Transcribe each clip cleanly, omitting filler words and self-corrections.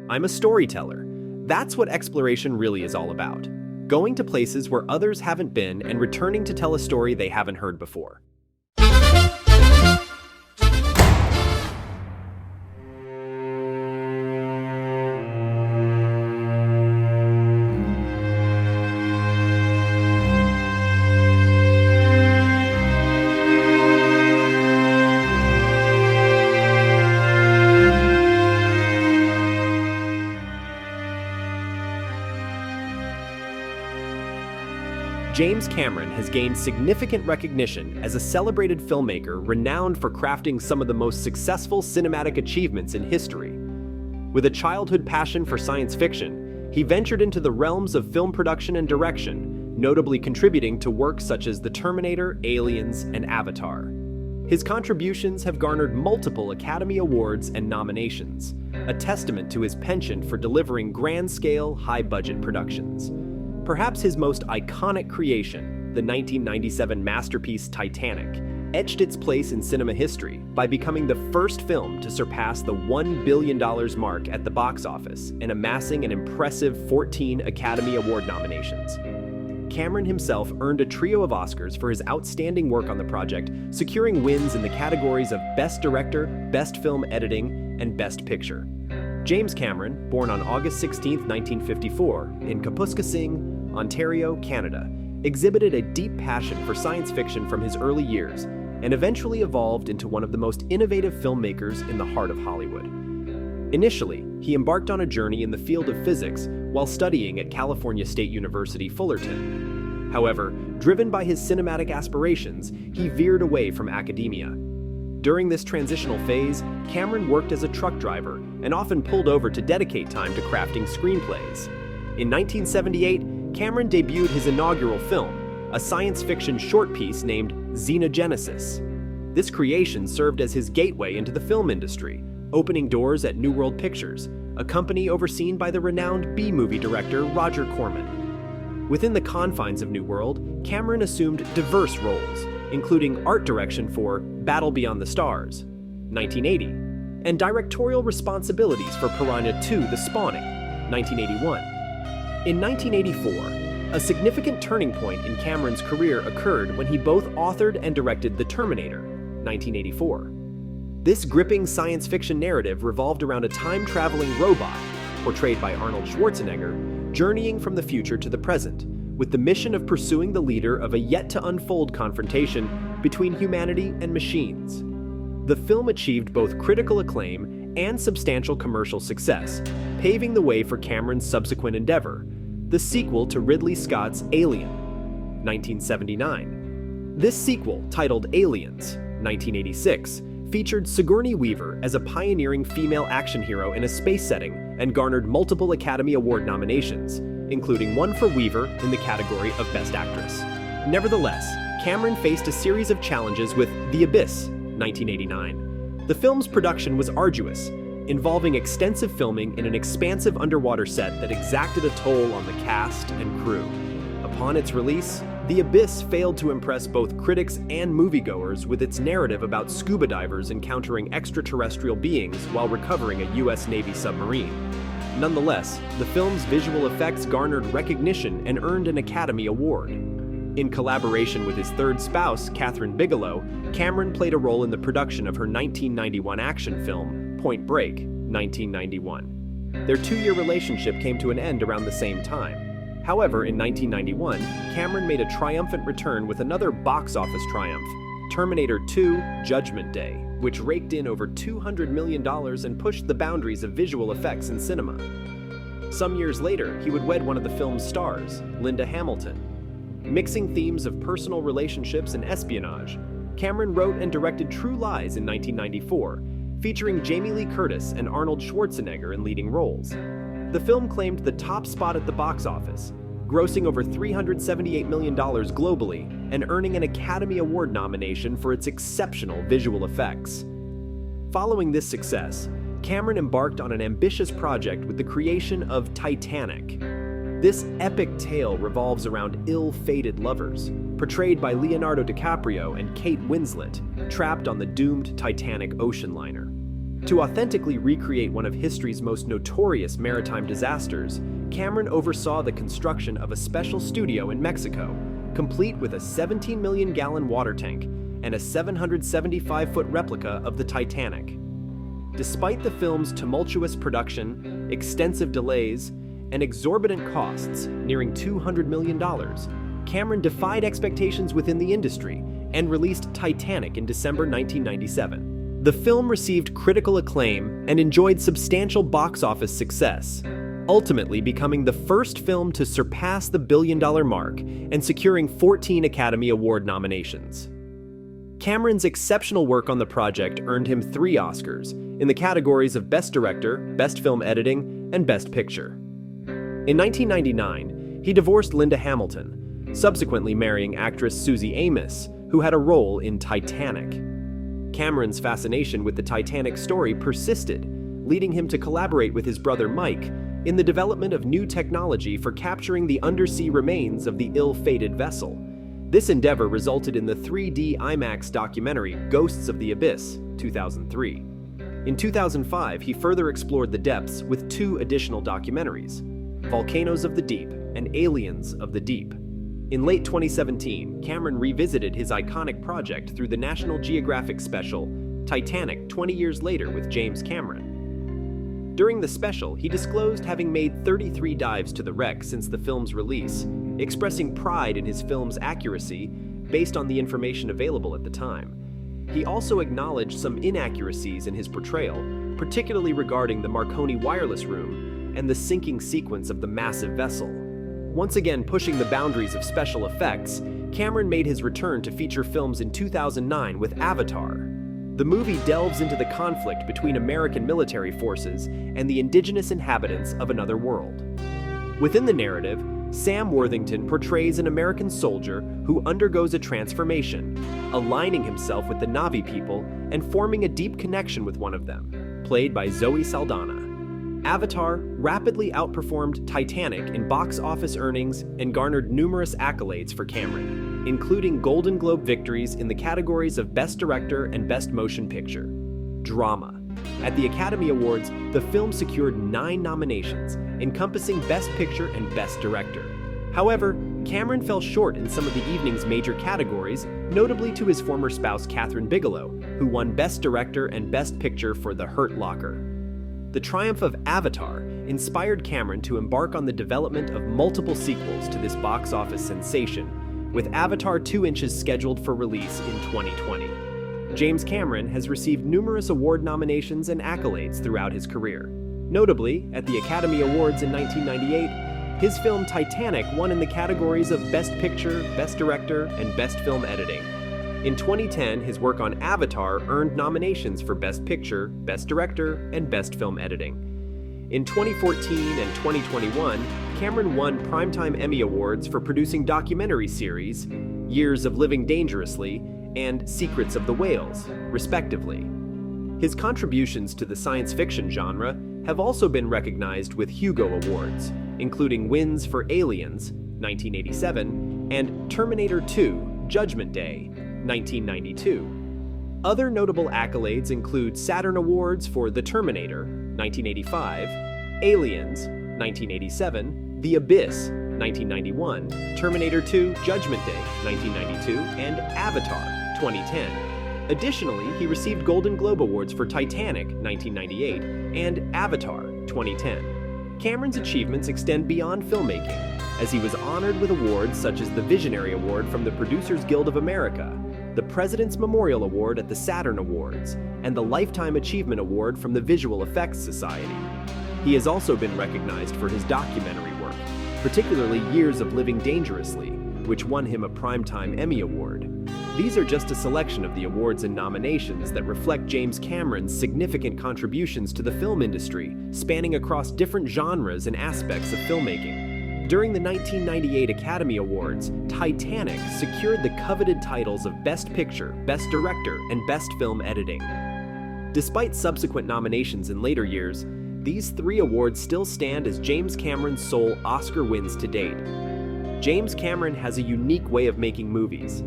I'm a storyteller. That's what exploration really is all about. Going to places where others haven't been and returning to tell a story they haven't heard before. James Cameron has gained significant recognition as a celebrated filmmaker renowned for crafting some of the most successful cinematic achievements in history. With a childhood passion for science fiction, he ventured into the realms of film production and direction, notably contributing to works such as The Terminator, Aliens, and Avatar. His contributions have garnered multiple Academy Awards and nominations, a testament to his penchant for delivering grand-scale, high-budget productions. Perhaps his most iconic creation, the 1997 masterpiece Titanic, etched its place in cinema history by becoming the first film to surpass the $1 billion mark at the box office and amassing an impressive 14 Academy Award nominations. Cameron himself earned a trio of Oscars for his outstanding work on the project, securing wins in the categories of Best Director, Best Film Editing, and Best Picture. James Cameron, born on August 16, 1954, in Kapuskasing, Ontario, Canada, exhibited a deep passion for science fiction from his early years and eventually evolved into one of the most innovative filmmakers in the heart of Hollywood. Initially, he embarked on a journey in the field of physics while studying at California State University, Fullerton. However, driven by his cinematic aspirations, he veered away from academia. During this transitional phase, Cameron worked as a truck driver and often pulled over to dedicate time to crafting screenplays. In 1978, Cameron debuted his inaugural film, a science fiction short piece named Xenogenesis. This creation served as his gateway into the film industry, opening doors at New World Pictures, a company overseen by the renowned B-movie director Roger Corman. Within the confines of New World, Cameron assumed diverse roles, including art direction for Battle Beyond the Stars, 1980, and directorial responsibilities for Piranha 2: The Spawning, 1981. In 1984, a significant turning point in Cameron's career occurred when he both authored and directed The Terminator, 1984. This gripping science fiction narrative revolved around a time-traveling robot, portrayed by Arnold Schwarzenegger, journeying from the future to the present, with the mission of pursuing the leader of a yet-to-unfold confrontation between humanity and machines. The film achieved both critical acclaim and substantial commercial success, paving the way for Cameron's subsequent endeavor, the sequel to Ridley Scott's Alien, 1979. This sequel, titled Aliens, 1986, featured Sigourney Weaver as a pioneering female action hero in a space setting and garnered multiple Academy Award nominations, including one for Weaver in the category of Best Actress. Nevertheless, Cameron faced a series of challenges with The Abyss, 1989. The film's production was arduous, involving extensive filming in an expansive underwater set that exacted a toll on the cast and crew. Upon its release, The Abyss failed to impress both critics and moviegoers with its narrative about scuba divers encountering extraterrestrial beings while recovering a U.S. Navy submarine. Nonetheless, the film's visual effects garnered recognition and earned an Academy Award. In collaboration with his third spouse, Kathryn Bigelow, Cameron played a role in the production of her 1991 action film, Point Break, 1991. Their two-year relationship came to an end around the same time. However, in 1991, Cameron made a triumphant return with another box office triumph, Terminator 2: Judgment Day, which raked in over $200 million and pushed the boundaries of visual effects in cinema. Some years later, he would wed one of the film's stars, Linda Hamilton. Mixing themes of personal relationships and espionage, Cameron wrote and directed True Lies in 1994, featuring Jamie Lee Curtis and Arnold Schwarzenegger in leading roles. The film claimed the top spot at the box office, grossing over $378 million globally and earning an Academy Award nomination for its exceptional visual effects. Following this success, Cameron embarked on an ambitious project with the creation of Titanic. This epic tale revolves around ill-fated lovers, portrayed by Leonardo DiCaprio and Kate Winslet, trapped on the doomed Titanic ocean liner. To authentically recreate one of history's most notorious maritime disasters, Cameron oversaw the construction of a special studio in Mexico, complete with a 17 million gallon water tank and a 775-foot replica of the Titanic. Despite the film's tumultuous production, extensive delays, and exorbitant costs nearing $200 million, Cameron defied expectations within the industry and released Titanic in December 1997. The film received critical acclaim and enjoyed substantial box office success, ultimately becoming the first film to surpass the billion-dollar mark and securing 14 Academy Award nominations. Cameron's exceptional work on the project earned him 3 Oscars in the categories of Best Director, Best Film Editing, and Best Picture. In 1999, he divorced Linda Hamilton, subsequently marrying actress Susie Amos, who had a role in Titanic. Cameron's fascination with the Titanic story persisted, leading him to collaborate with his brother Mike in the development of new technology for capturing the undersea remains of the ill-fated vessel. This endeavor resulted in the 3D IMAX documentary Ghosts of the Abyss, 2003. In 2005, he further explored the depths with 2 additional documentaries, Volcanoes of the Deep and Aliens of the Deep. In late 2017, Cameron revisited his iconic project through the National Geographic special, Titanic 20 Years Later with James Cameron. During the special, he disclosed having made 33 dives to the wreck since the film's release, expressing pride in his film's accuracy based on the information available at the time. He also acknowledged some inaccuracies in his portrayal, particularly regarding the Marconi wireless room and the sinking sequence of the massive vessel. Once again pushing the boundaries of special effects, Cameron made his return to feature films in 2009 with Avatar. The movie delves into the conflict between American military forces and the indigenous inhabitants of another world. Within the narrative, Sam Worthington portrays an American soldier who undergoes a transformation, aligning himself with the Na'vi people and forming a deep connection with one of them, played by Zoe Saldana. Avatar rapidly outperformed Titanic in box office earnings and garnered numerous accolades for Cameron, including Golden Globe victories in the categories of Best Director and Best Motion Picture. Drama. At the Academy Awards, the film secured 9 nominations, encompassing Best Picture and Best Director. However, Cameron fell short in some of the evening's major categories, notably to his former spouse Kathryn Bigelow, who won Best Director and Best Picture for The Hurt Locker. The triumph of Avatar inspired Cameron to embark on the development of multiple sequels to this box office sensation, with Avatar 2 Inches scheduled for release in 2020. James Cameron has received numerous award nominations and accolades throughout his career. Notably, at the Academy Awards in 1998, his film Titanic won in the categories of Best Picture, Best Director, and Best Film Editing. In 2010, his work on Avatar earned nominations for Best Picture, Best Director, and Best Film Editing. In 2014 and 2021, Cameron won Primetime Emmy Awards for producing documentary series, Years of Living Dangerously and Secrets of the Whales, respectively. His contributions to the science fiction genre have also been recognized with Hugo Awards, including wins for Aliens, 1987, and Terminator 2, Judgment Day, 1992. Other notable accolades include Saturn Awards for The Terminator, 1985, Aliens, 1987, The Abyss, 1991, Terminator 2, Judgment Day, 1992, and Avatar, 2010. Additionally, he received Golden Globe Awards for Titanic, 1998, and Avatar, 2010. Cameron's achievements extend beyond filmmaking, as he was honored with awards such as the Visionary Award from the Producers Guild of America, the President's Memorial Award at the Saturn Awards, and the Lifetime Achievement Award from the Visual Effects Society. He has also been recognized for his documentary work, particularly Years of Living Dangerously, which won him a Primetime Emmy Award. These are just a selection of the awards and nominations that reflect James Cameron's significant contributions to the film industry, spanning across different genres and aspects of filmmaking. During the 1998 Academy Awards, Titanic secured the coveted titles of Best Picture, Best Director, and Best Film Editing. Despite subsequent nominations in later years, these 3 awards still stand as James Cameron's sole Oscar wins to date. James Cameron has a unique way of making movies.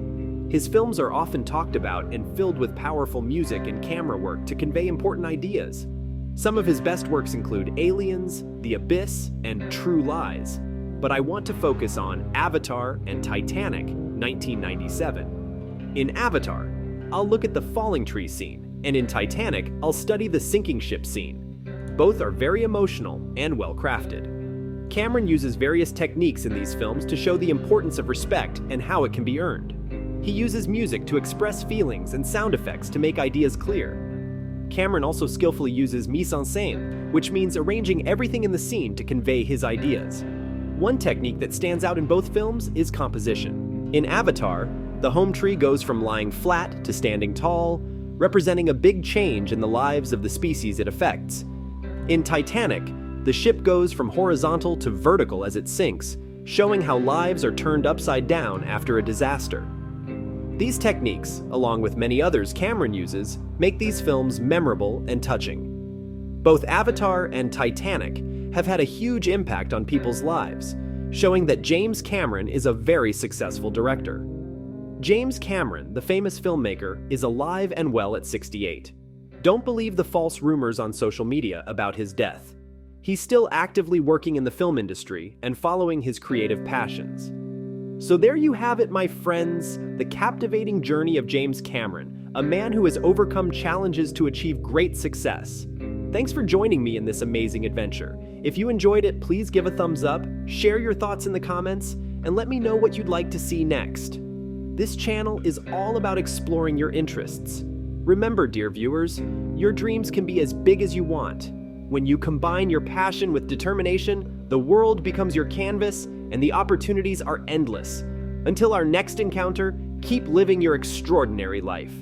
His films are often talked about and filled with powerful music and camera work to convey important ideas. Some of his best works include Aliens, The Abyss, and True Lies, but I want to focus on Avatar and Titanic, 1997. In Avatar, I'll look at the falling tree scene, and in Titanic, I'll study the sinking ship scene. Both are very emotional and well-crafted. Cameron uses various techniques in these films to show the importance of respect and how it can be earned. He uses music to express feelings and sound effects to make ideas clear. Cameron also skillfully uses mise en scène, which means arranging everything in the scene to convey his ideas. One technique that stands out in both films is composition. In Avatar, the home tree goes from lying flat to standing tall, representing a big change in the lives of the species it affects. In Titanic, the ship goes from horizontal to vertical as it sinks, showing how lives are turned upside down after a disaster. These techniques, along with many others Cameron uses, make these films memorable and touching. Both Avatar and Titanic have had a huge impact on people's lives, showing that James Cameron is a very successful director. James Cameron, the famous filmmaker, is alive and well at 68. Don't believe the false rumors on social media about his death. He's still actively working in the film industry and following his creative passions. So there you have it, my friends, the captivating journey of James Cameron, a man who has overcome challenges to achieve great success. Thanks for joining me in this amazing adventure. If you enjoyed it, please give a thumbs up, share your thoughts in the comments, and let me know what you'd like to see next. This channel is all about exploring your interests. Remember, dear viewers, your dreams can be as big as you want. When you combine your passion with determination, the world becomes your canvas and the opportunities are endless. Until our next encounter, keep living your extraordinary life.